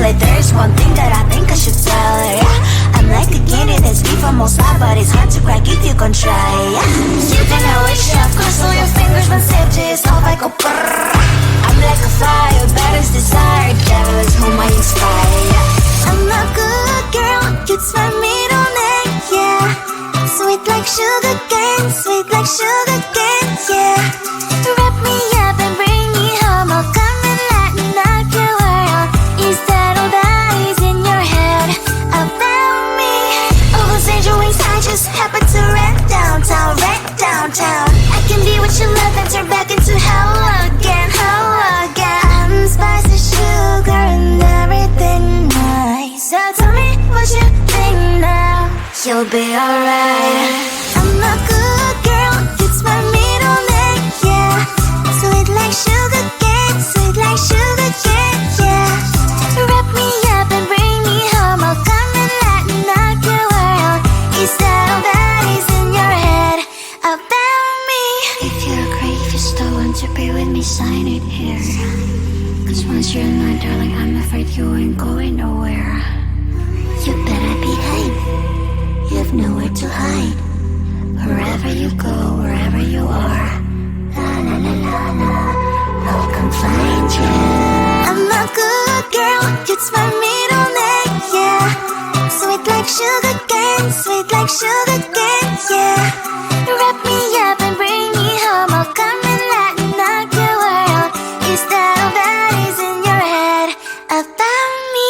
But there's one thing that I think I should tell her, yeah. I'm like a candy that's free from all slide, but it's hard to crack if you can try, yeah. You think I wish you have crossed all your fingers when safety is off, I go brrrr. I'm like a fire, baddest desire, devil is whom I inspire, yeah. I'm a good girl, it's my middle name, yeah. Sweet like sugar cane, sweet like sugar cane, yeah. Wrap me up and bring me home, I'll come and lighten up your world. Is that all that is in your head about me? Oh, those angel wings I just happen to rent downtown, I can be what you love and turn back into hell again, I'm spice and sugar and everything nice. So tell me what you think now, you'll be alright. I'm a good girl, it's my middle name, yeah. Sweet like sugar cane, sweet like sugar cane, yeah. Wrap me up and bring me home, I'll come and lighten up your world. Is that all that is in your head about me? If you're great, if you still want to be with me, sign it here. Cause once you're in line, darling, I'm afraid you ain't going nowhere. You better behave, you have nowhere to hide. Wherever you go, wherever you are, la la la la la, I'll come find you. I'm a good girl, it's my middle name, yeah. Sweet like sugar cane, sweet like sugar cane, yeah. Wrap me up and bring me home, I'll come and lighten up your world. Is that all that is in your head about me?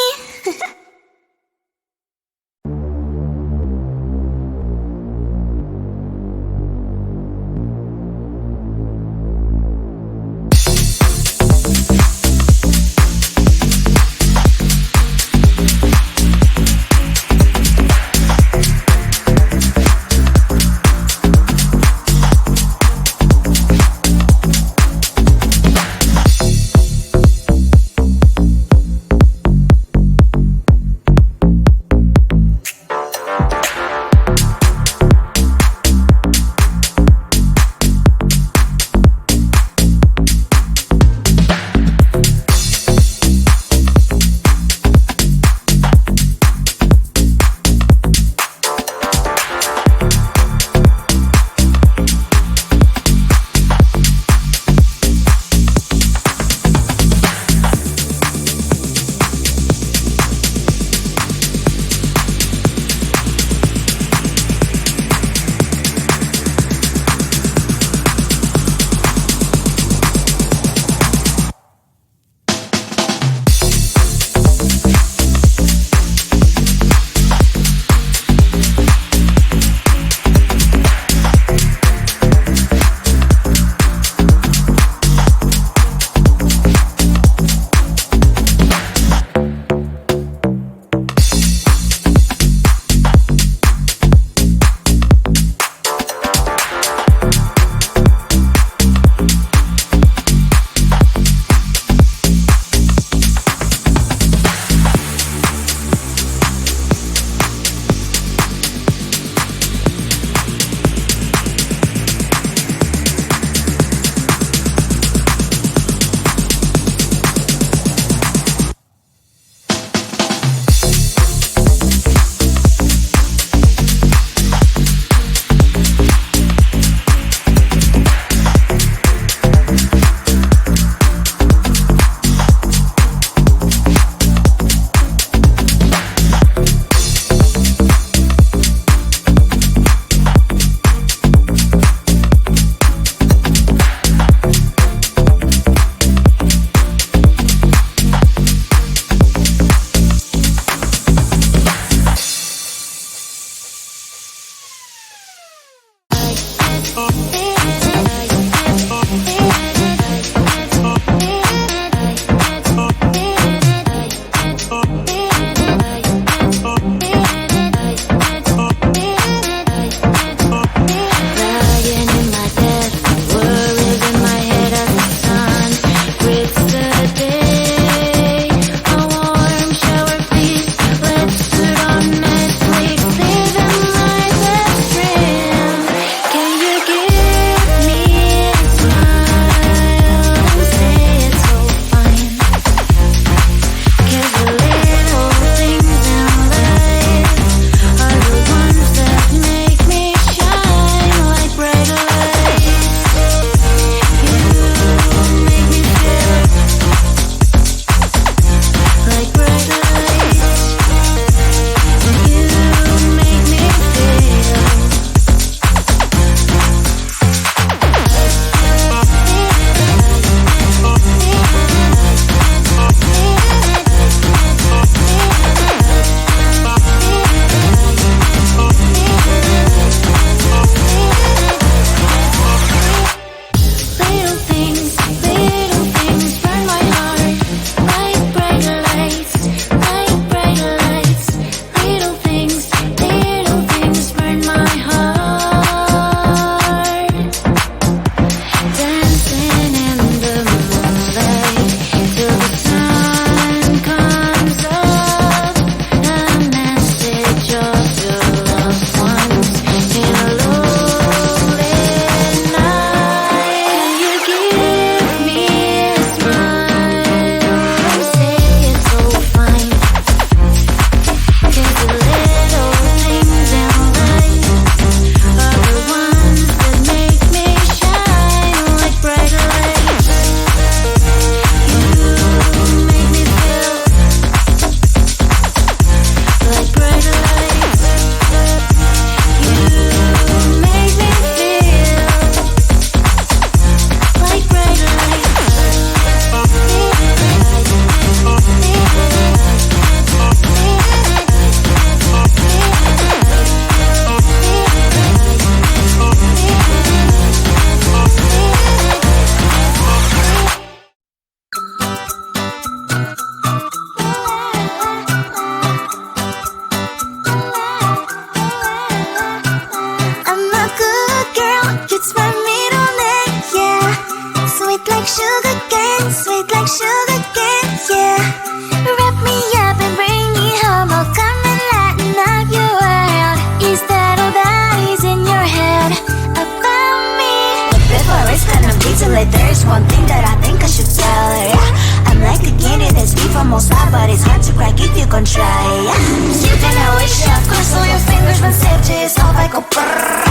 words gonna be too late. There's one thing that I think I should tell her, yeah. I'm like a candy that's made from most high, but it's hard to crack if you can try, yeah. You can always shove, cross all your fingers when safety is off, I go brrrr.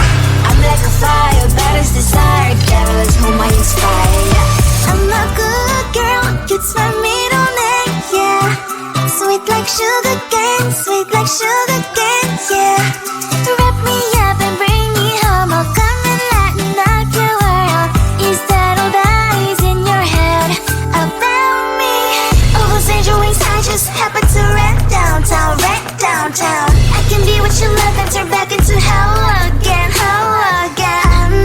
I'm like a fire, battles desire, devil is whom I inspire, yeah. I'm a good girl, it's my middle name, yeah. Sweet like sugar cane, sweet like sugar cane, yeah. Wrap me up and bring me home, I'll come and lighten up your world. Is that all that is in your head about me? Oh, those angel wings I just happen to rent downtown, I can be what you love and turn back into hell again,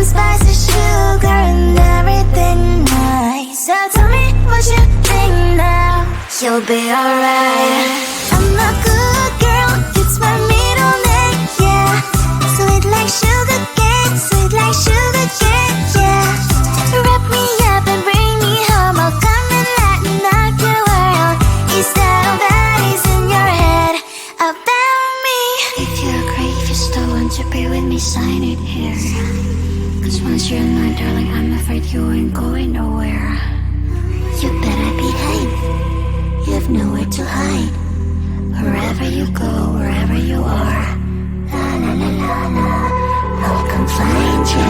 spicy sugar and everything nice. So tell me what you think now, you'll be alright. I'm a good girl, it's my middle name, yeah. Sweet like sugar cane, sweet like sugar cane, yeah. Wrap me up and bring me home, I'll come and lighten up your world. Is that all that is in your head about me? If you agree, if you still want to be with me, sign it here. Cause once you're in my darling, I'm afraid you ain't going nowhere. You better behave, you have nowhere to hide. Wherever you go, wherever you are, la la la la la, I'll come find you.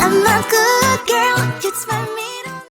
I'm a good girl, it's my me.